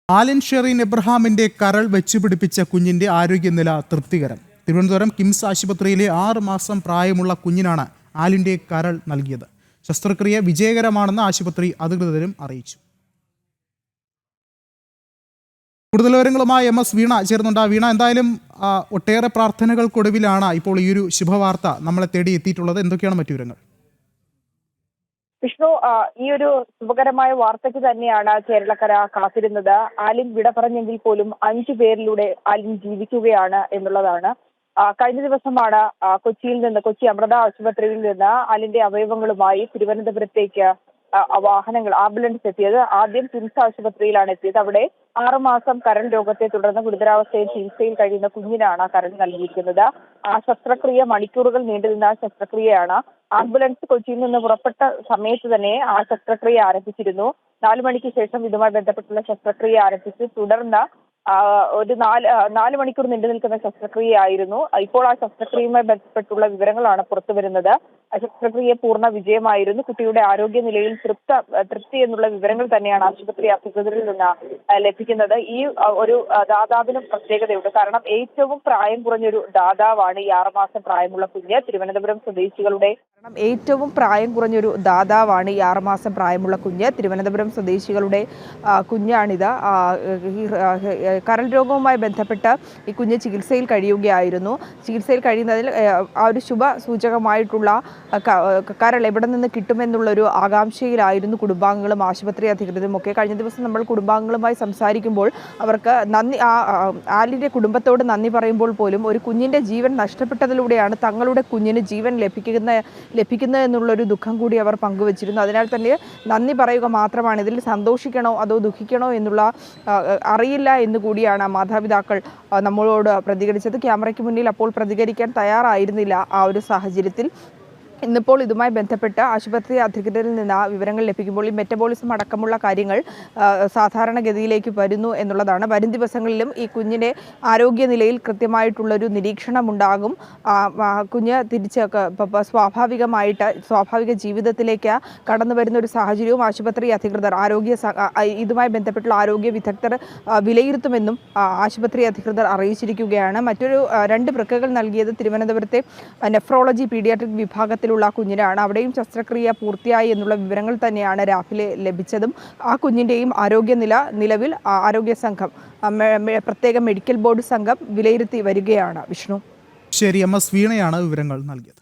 ആലിൻ ഷെറിൻ എബ്രഹാമിന്റെ കരൾ വെച്ചുപിടിപ്പിച്ച കുഞ്ഞിന്റെ ആരോഗ്യനില തൃപ്തികരം. തിരുവനന്തപുരം കിംസ് ആശുപത്രിയിലെ 6 മാസം പ്രായമുള്ള കുഞ്ഞിനാണ് ആലിന്റെ കരൾ നൽകിയത്. ശസ്ത്രക്രിയ വിജയകരമാണെന്ന് ആശുപത്രി അധികൃതരും അറിയിച്ചു. കൂടുതൽ വിവരങ്ങളുമായി MS വീണ ചേർന്നുണ്ട്. വീണ, എന്തായാലും ഒട്ടേറെ പ്രാർത്ഥനകൾക്കൊടുവിലാണ് ഇപ്പോൾ ഈ ഒരു ശുഭവാർത്ത നമ്മളെ തേടി എത്തിയിട്ടുള്ളത്. എന്തൊക്കെയാണ് മറ്റു വിവരങ്ങൾ? വിഷ്ണു, ഈ ഒരു ശുഭകരമായ വാർത്തയ്ക്ക് തന്നെയാണ് കേരളക്കര കാത്തിരുന്നത്. ആലിൻ വിട പറഞ്ഞെങ്കിൽ പോലും 5 പേരിലൂടെ ആലിൻ ജീവിക്കുകയാണ് എന്നുള്ളതാണ്. കഴിഞ്ഞ ദിവസമാണ് കൊച്ചി അമൃത ആശുപത്രിയിൽ നിന്ന് ആലിന്റെ അവയവങ്ങളുമായി തിരുവനന്തപുരത്തേക്ക് വാഹനങ്ങൾ ആംബുലൻസ് എത്തിയത്. ആദ്യം കിംസ് ആശുപത്രിയിലാണ് എത്തിയത്. അവിടെ 6 മാസം കരൾ രോഗത്തെ തുടർന്ന് ഗുരുതരാവസ്ഥയിൽ ചികിത്സയിൽ കഴിയുന്ന കുഞ്ഞിനാണ് കരൾ നൽകിയിരിക്കുന്നത്. ആ ശസ്ത്രക്രിയ മണിക്കൂറുകൾ നീണ്ടുനിന്ന ശസ്ത്രക്രിയയാണ്. ആംബുലൻസ് കൊച്ചിയിൽ നിന്ന് പുറപ്പെട്ട സമയത്ത് തന്നെ ആ ശസ്ത്രക്രിയ ആരംഭിച്ചിരുന്നു. 4 മണിക്ക് ശേഷം ഇതുമായി ബന്ധപ്പെട്ടുള്ള ശസ്ത്രക്രിയ ആരംഭിച്ചു. തുടർന്ന് ഒരു 4 മണിക്കൂർ നീണ്ടു നിൽക്കുന്ന ശസ്ത്രക്രിയയായിരുന്നു. ഇപ്പോൾ ആ ശസ്ത്രക്രിയയുമായി ബന്ധപ്പെട്ടുള്ള വിവരങ്ങളാണ് പുറത്തു വരുന്നത്. ശസ്ത്രക്രിയ പൂർണ്ണ വിജയമായിരുന്നു. കുട്ടിയുടെ ആരോഗ്യനിലയിൽ തൃപ്തി എന്നുള്ള വിവരങ്ങൾ തന്നെയാണ് ആശുപത്രി അധികൃതരിൽ നിന്ന് ലഭിക്കുന്നത്. ഈ ഒരു ദാതാവിനും പ്രത്യേകതയുണ്ട്. കാരണം ഏറ്റവും പ്രായം കുറഞ്ഞൊരു ദാതാവാണ് ഈ 6 മാസം പ്രായമുള്ള കുഞ്ഞ്. തിരുവനന്തപുരം സ്വദേശികളുടെ കുഞ്ഞാണിത്. കരൾ രോഗവുമായി ബന്ധപ്പെട്ട് ഈ കുഞ്ഞ് ചികിത്സയിൽ കഴിയുകയായിരുന്നു. ചികിത്സയിൽ കഴിയുന്നതിൽ ആ ഒരു ശുഭ സൂചകമായിട്ടുള്ള കരൾ എവിടെ നിന്ന് കിട്ടുമെന്നുള്ളൊരു ആകാംക്ഷയിലായിരുന്നു കുടുംബാംഗങ്ങളും ആശുപത്രി അധികൃതരും ഒക്കെ. കഴിഞ്ഞ ദിവസം നമ്മൾ കുടുംബാംഗങ്ങളുമായി സംസാരിക്കുമ്പോൾ അവർക്ക് ആലിൻ്റെ കുടുംബത്തോട് നന്ദി പറയുമ്പോൾ പോലും ഒരു കുഞ്ഞിൻ്റെ ജീവൻ നഷ്ടപ്പെട്ടതിലൂടെയാണ് തങ്ങളുടെ കുഞ്ഞിന് ജീവൻ ലഭിക്കുന്നത് എന്നുള്ളൊരു ദുഃഖം കൂടി അവർ പങ്കുവച്ചിരുന്നു. അതിനാൽ തന്നെ നന്ദി പറയുക മാത്രമാണ്. ഇതിൽ സന്തോഷിക്കണോ അതോ ദുഃഖിക്കണോ എന്നുള്ള അറിയില്ല എന്ന് കൂടിയാണ് മാതാപിതാക്കൾ നമ്മളോട് പ്രതികരിച്ചത്. ക്യാമറയ്ക്ക് മുന്നിൽ അപ്പോൾ പ്രതികരിക്കാൻ തയ്യാറായിരുന്നില്ല. ആ ഒരു സാഹചര്യത്തിൽ ഇന്നിപ്പോൾ ഇതുമായി ബന്ധപ്പെട്ട് ആശുപത്രി അധികൃതരിൽ നിന്ന് വിവരങ്ങൾ ലഭിക്കുമ്പോൾ ഈ മെറ്റബോളിസം അടക്കമുള്ള കാര്യങ്ങൾ സാധാരണഗതിയിലേക്ക് വരുന്നു എന്നുള്ളതാണ്. വരും ദിവസങ്ങളിലും ഈ കുഞ്ഞിൻ്റെ ആരോഗ്യനിലയിൽ കൃത്യമായിട്ടുള്ളൊരു നിരീക്ഷണം ഉണ്ടാകും. കുഞ്ഞ് തിരിച്ച് സ്വാഭാവിക ജീവിതത്തിലേക്ക് കടന്നു വരുന്ന ഒരു സാഹചര്യവും ആശുപത്രി അധികൃതർ ഇതുമായി ബന്ധപ്പെട്ടുള്ള ആരോഗ്യ വിദഗ്ധർ വിലയിരുത്തുമെന്നും ആശുപത്രി അധികൃതർ അറിയിച്ചിരിക്കുകയാണ്. മറ്റൊരു 2 വൃക്കകൾ നൽകിയത് തിരുവനന്തപുരത്തെ നെഫ്രോളജി പീഡിയാട്രിക് വിഭാഗത്തിൽ കുഞ്ഞിനാണ്. അവിടെയും ശസ്ത്രക്രിയ പൂർത്തിയായി എന്നുള്ള വിവരങ്ങൾ തന്നെയാണ് രാവിലെ ലഭിച്ചതും. ആ കുഞ്ഞിൻ്റെയും ആരോഗ്യനില നിലവിൽ ആരോഗ്യ സംഘം പ്രത്യേക മെഡിക്കൽ ബോർഡ് സംഘം വിലയിരുത്തി വരികയാണ്. വിഷ്ണു, ശരി. MS വീണയാണ് വിവരങ്ങൾ നൽകിയത്.